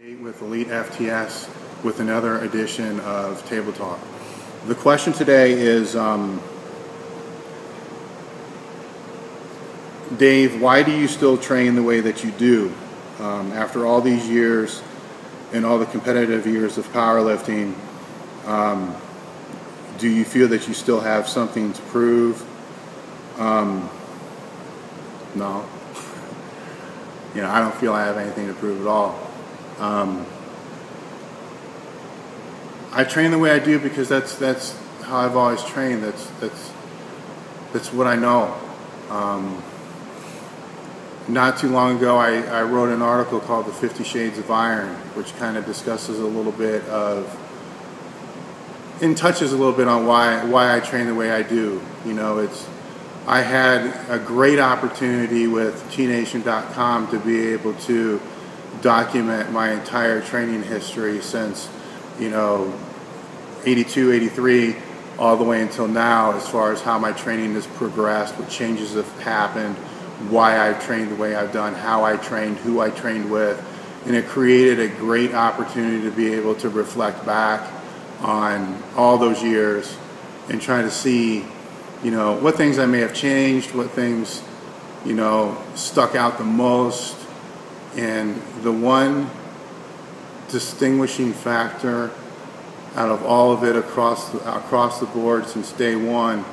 With Elitefts with another edition of Table Talk. The question today is, Dave, why do you still train the way that you do? After all these years and all the competitive years of powerlifting, do you feel that you still have something to prove? No. I don't feel I have anything to prove at all. I train the way I do because that's how I've always trained. That's what I know. Not too long ago, I wrote an article called "The 50 Shades of Iron," which kind of discusses a little bit of, and touches a little bit on why I train the way I do. I had a great opportunity with TNation.com to be able to document my entire training history since 82, 83 all the way until now, as far as how my training has progressed, what changes have happened, why I've trained the way I've done, how I trained, who I trained with, and it created a great opportunity to be able to reflect back on all those years and try to see what things I may have changed, what things stuck out the most. And the one distinguishing factor out of all of it across the board since day one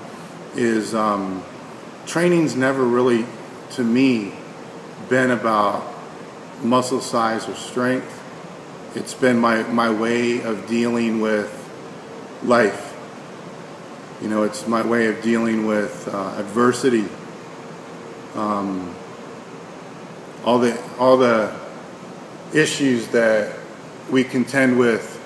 is training's never really, to me, been about muscle size or strength. It's been my way of dealing with life. It's my way of dealing with adversity. All the issues that we contend with,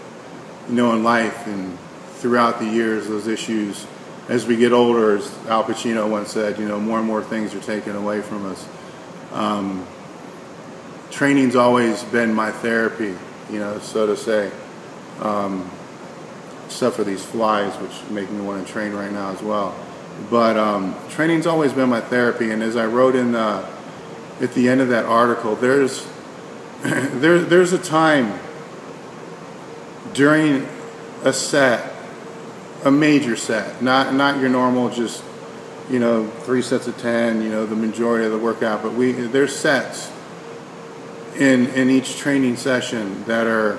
in life and throughout the years, those issues, as we get older, as Al Pacino once said, more and more things are taken away from us. Training's always been my therapy, so to say, except for these flies, which make me want to train right now as well. But training's always been my therapy, and as I wrote in at the end of that article, there's a time during a set, a major set, not your normal just 3 sets of 10, the majority of the workout, but there's sets in each training session that are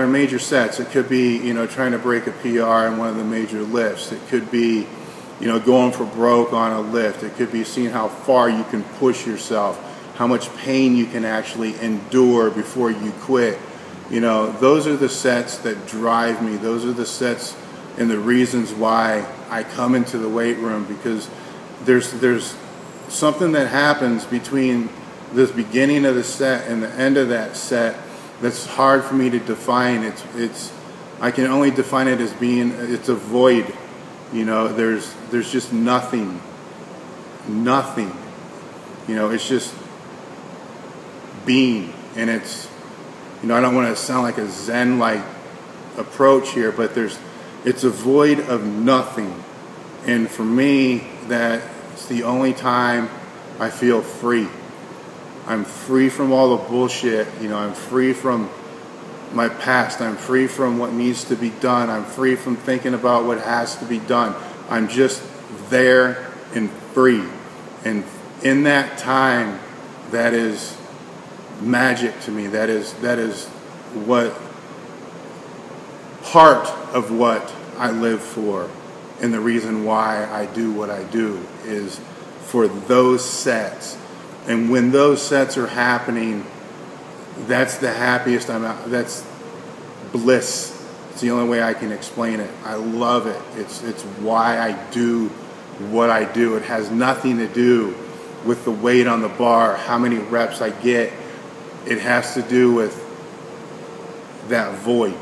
major sets. It could be trying to break a PR in one of the major lifts. It could be going for broke on a lift. It could be seeing how far you can push yourself, how much pain you can actually endure before you quit. Those are the sets that drive me. Those are the sets and the reasons why I come into the weight room, because there's something that happens between the beginning of the set and the end of that set that's hard for me to define. I can only define it as being, it's a void. There's just nothing. It's just being, and it's, I don't want to sound like a Zen-like approach here, but it's a void of nothing. And for me, that's the only time I feel free. I'm free from all the bullshit. I'm free from my past. I'm free from what needs to be done. I'm free from thinking about what has to be done. I'm just there and free. And in that time, that is magic to me. That is what part of what I live for, and the reason why I do what I do is for those sets. And when those sets are happening, that's the happiest I'm at. That's bliss. It's the only way I can explain it. I love it. It's why I do what I do. It has nothing to do with the weight on the bar, how many reps I get. It has to do with that void.